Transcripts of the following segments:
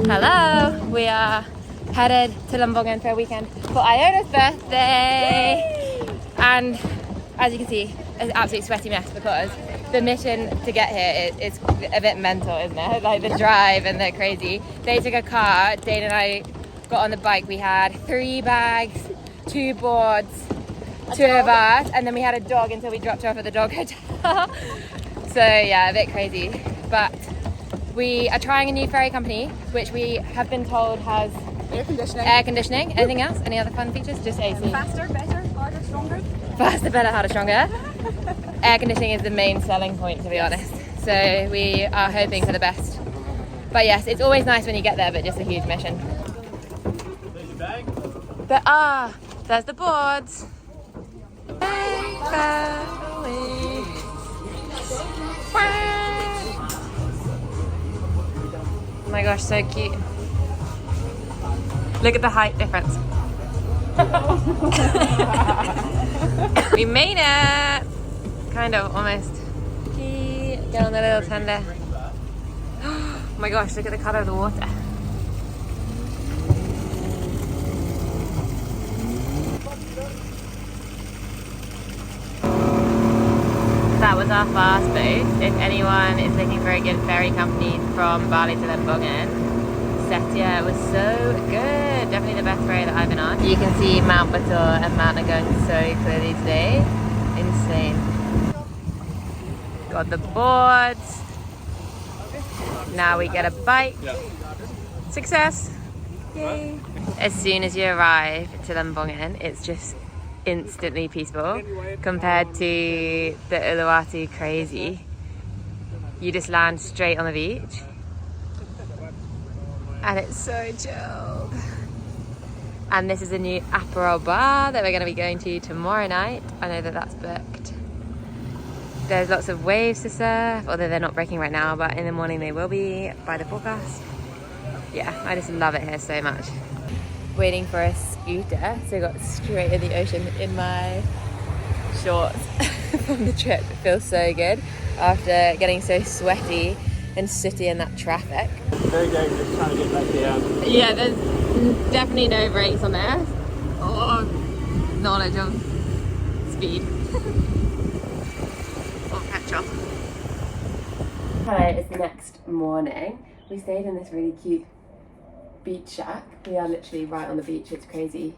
Hello, we are headed to Lembongan for a weekend for Iona's birthday. And as you can see, it's an absolutely sweaty mess because the mission to get here is a bit mental, isn't it? Like the drive and the crazy. They took a car, Dane and I got on the bike. We had 3 bags, 2 boards, 2 of us, and then we had a dog until we dropped her off at the dog hotel. So yeah, a bit crazy. But we are trying a new ferry company, which we have been told has air conditioning. Anything else? Any other fun features? Just AC. Faster, better, harder, stronger. Faster, better, harder, stronger. Air conditioning is the main selling point, to be honest. So we are hoping for the best. But yes, it's always nice when you get there, but just a huge mission. There's your bag. There's the boards. Oh my gosh, so cute. Look at the height difference. We made it! Kind of, almost. Get on the little tender. Oh my gosh, look at the colour of the water. That was our fast boat. If anyone is looking for a good ferry company from Bali to Lembongan, Setia was so good. Definitely the best ferry that I've been on. You can see Mount Batur and Mount Agung so clearly today. Insane. Got the boards. Now we get a bike. Success! Yay! As soon as you arrive to Lembongan, it's just instantly peaceful compared to the Uluwatu crazy. You just land straight on the beach and it's so chilled. And this is a new Aperol bar that we're going to be going to tomorrow night. I know that that's booked. There's lots of waves to surf, although they're not breaking right now, but in the morning they will be by the forecast. Yeah, I just love it here so much. Waiting for a scooter, so I got straight in the ocean in my shorts from the trip. It feels so good after getting so sweaty and sooty in that traffic. Very dangerous trying to get back down. Yeah, there's definitely no brakes on there. Or knowledge of speed. Or petrol. Hello, it's the next morning. We stayed in this really cute beach shack. We are literally right on the beach. It's crazy,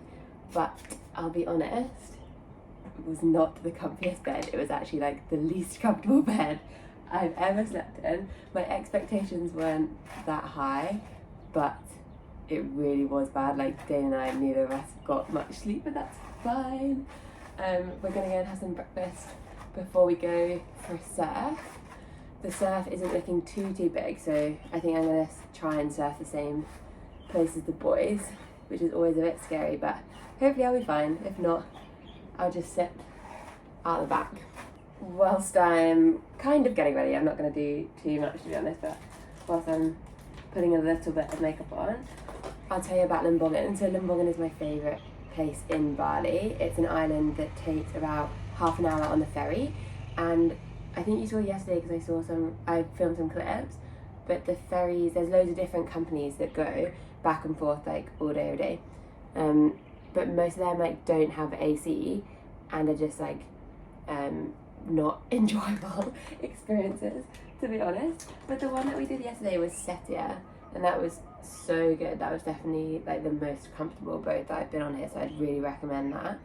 but I'll be honest, it was not the comfiest bed. It was actually like the least comfortable bed I've ever slept in. My expectations weren't that high, but it really was bad. Like Dane and I, neither of us got much sleep, but that's fine. We're gonna go and have some breakfast before we go for a surf. The surf isn't looking too big, so I think I'm gonna try and surf the same place as the boys, which is always a bit scary, but hopefully I'll be fine. If not, I'll just sit out the back. Whilst I'm kind of getting ready, I'm not going to do too much to be honest, but whilst I'm putting a little bit of makeup on, I'll tell you about Lembongan. So Lembongan is my favourite place in Bali. It's an island that takes about half an hour on the ferry, and I think you saw yesterday because I filmed some clips, but the ferries, there's loads of different companies that go back and forth like all day, every day. But most of them like don't have AC and are just like not enjoyable experiences, to be honest. But the one that we did yesterday was Setia, and that was so good. That was definitely like the most comfortable boat that I've been on here, so I'd really recommend that.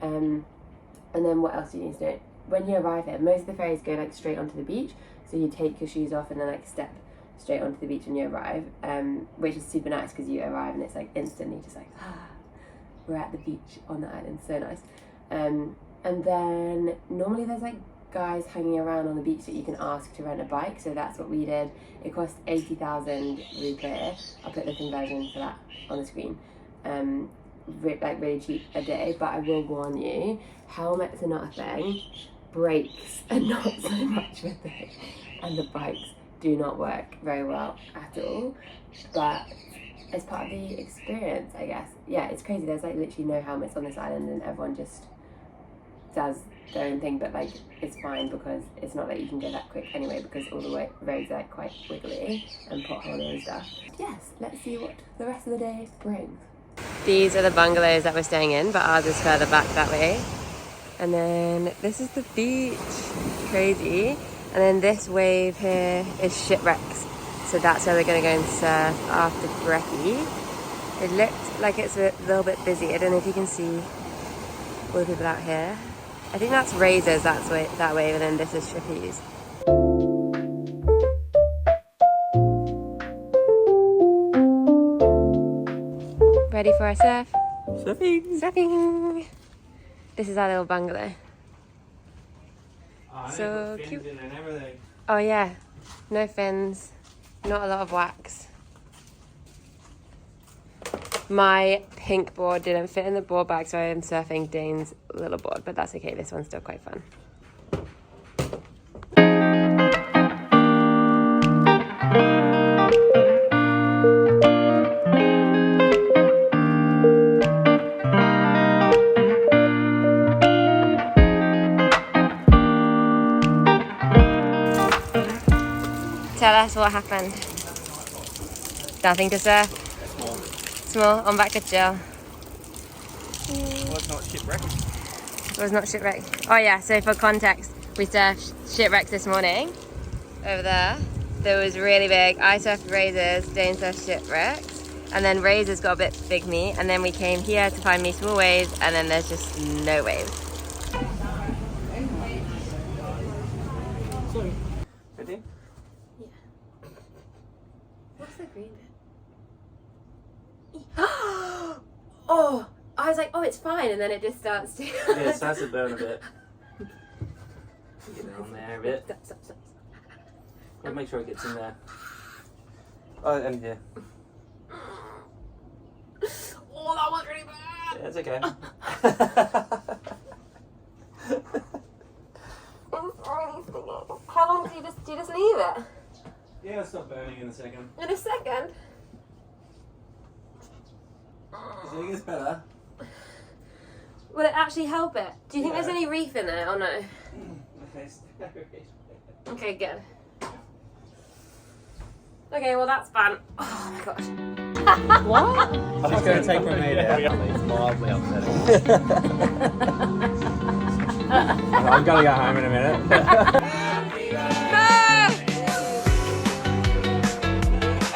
And then what else do you need to know? When you arrive here, most of the ferries go like straight onto the beach, so you take your shoes off and then like step straight onto the beach when you arrive, which is super nice because you arrive and it's like instantly just like, we're at the beach on the island, so nice. And then normally there's like guys hanging around on the beach that you can ask to rent a bike, so that's what we did. It cost 80,000 rupiah. I'll put the conversion for that on the screen. Like really cheap a day, but I will warn you, helmets are not a thing, brakes are not so much of a thing, and the bikes do not work very well at all, but it's part of the experience, I guess. Yeah, it's crazy. There's like literally no helmets on this island and everyone just does going thing, but like it's fine because it's not that you can go that quick anyway, because all the roads are like quite wiggly and potholey and stuff. Yes, let's see what the rest of the day brings. These are the bungalows that we're staying in, but ours is further back that way. And then this is the beach, crazy. And then this wave here is shipwrecks. So that's where we're gonna go and surf after brekkie. It looked like it's a little bit busy. I don't know if you can see all the people out here. I think that's Razors, that wave, and then this is Shippies. Ready for our surf? Surfing! Surfing! This is our little bungalow. Oh, So fins cute. in and everything. Oh yeah, no fins, not a lot of wax. My pink board didn't fit in the board bag, so I am surfing Dane's little board, but that's okay, this one's still quite fun. Tell us what happened. Nothing to surf. Small, on back to chill. Well, it's not shipwrecked. It was not shipwrecked. Oh yeah, so for context, we surfed shipwrecks this morning. Over there. That was really big. I surfed Razors, Dane surfed shipwrecks. And then Razors got a bit big me. And then we came here to find me small waves. And then there's just no waves. Ready? Yeah. What's the green bit? Oh! I was like, oh, it's fine. And then it just starts to... Yeah, it starts to burn a bit. Get it on there a bit. Stop. Gotta make sure it gets in there. Oh, and yeah. Oh, that was really bad! Yeah, it's okay. How long do you just leave it? Yeah, it'll stop burning in a second. In a second? So it gets better. Will it actually help it? Do you think Yeah. there's any reef in there or no? Okay, Okay, good. Okay, well that's fun. Oh my gosh. What? I'm just going to take my mate out. It's mildly upsetting. I'm going to go home in a minute.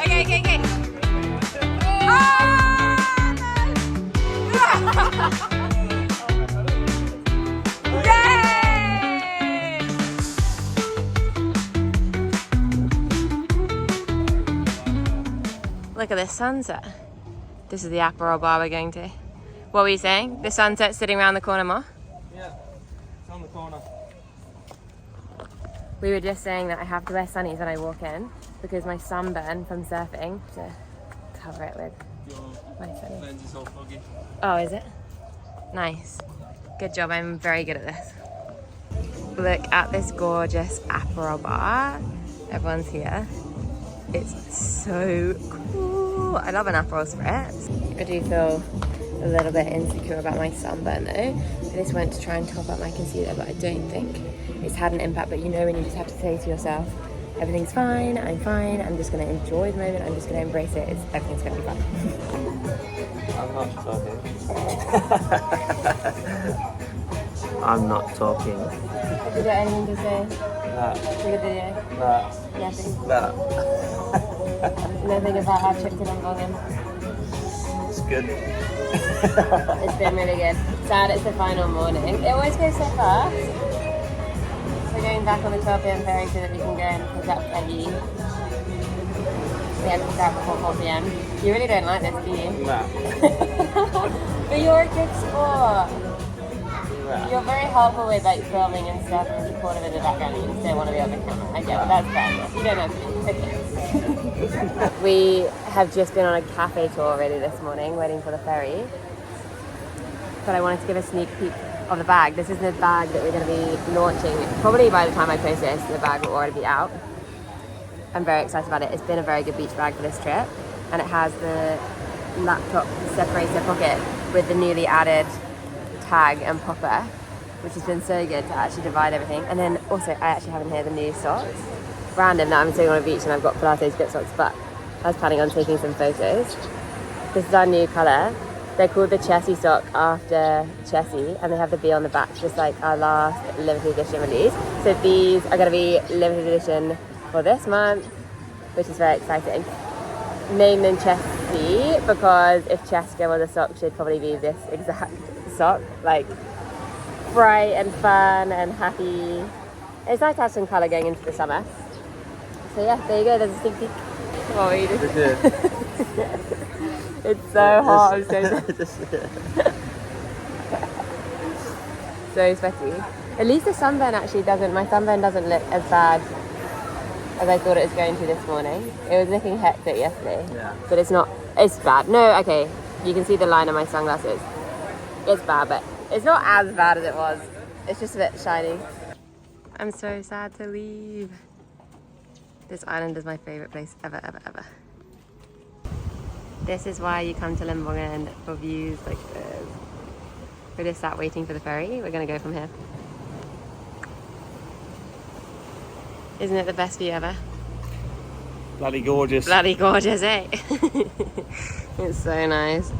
Okay. Yay! Look at this sunset. This is the Aperol bar we're going to. What were you saying? The sunset's sitting around the corner more? Yeah, it's on the corner. We were just saying that I have to wear sunnies when I walk in because my sunburn from surfing, to cover it with my sunnies. Lens is all foggy. Oh, is it? Nice. Good job, I'm very good at this. Look at this gorgeous Aperol bar. Everyone's here. It's so cool. I love an Aperol spritz. I do feel a little bit insecure about my sunburn though. I just went to try and top up my concealer, but I don't think it's had an impact. But you know when you just have to say to yourself, everything's fine, I'm just gonna enjoy the moment, I'm just gonna embrace it, everything's gonna be fine. I'm not talking. I'm not talking. Have you got anything to say Nah. for the video? Nah. Nothing. Nah. Nothing about our trip to Lembongan. It's good. It's been really good. Sad it's the final morning. It always goes so fast. We're going back on the 12 p.m. ferry so that we can go and pick up Peggy. We had to pick out before 4 p.m. You really don't like this, do you? Nah. But you're a good sport. Nah. You're very helpful with like filming and stuff and supportive in the background. You just don't want to be on the camera. I get it. That's fair. You don't have to be. Okay. We have just been on a cafe tour already this morning, waiting for the ferry. But I wanted to give a sneak peek of the bag. This is the bag that we're going to be launching. Probably by the time I post this, the bag will already be out. I'm very excited about it. It's been a very good beach bag for this trip. And it has the laptop separator pocket with the newly added tag and popper. which has been so good to actually divide everything. And then also, I actually have in here the new socks. Random that I'm sitting on a beach and I've got Pilates grip socks, but I was planning on taking some photos. This is our new colour. They're called the Chessie sock after Chessie, and they have the B on the back, just like our last limited edition release. So these are going to be limited edition for this month, which is very exciting. Named them Chessie because if Cheska was a sock, she'd probably be this exact sock, like bright and fun and happy. It's nice to have some colour going into the summer. So yeah, there you go, there's a sneak peek. What are you doing? It's so hot, I'm so so sweaty. At least the sunburn actually doesn't, my sunburn doesn't look as bad as I thought it was going to this morning. It was looking hectic yesterday. Yeah. But it's not, it's bad. No, okay, you can see the line of my sunglasses. It's bad, but it's not as bad as it was. It's just a bit shiny. I'm so sad to leave. This island is my favourite place ever, ever, ever. This is why you come to Lembongan for views like this. We're just sat waiting for the ferry. We're going to go from here. Isn't it the best view ever? Bloody gorgeous. Bloody gorgeous, eh? It's so nice.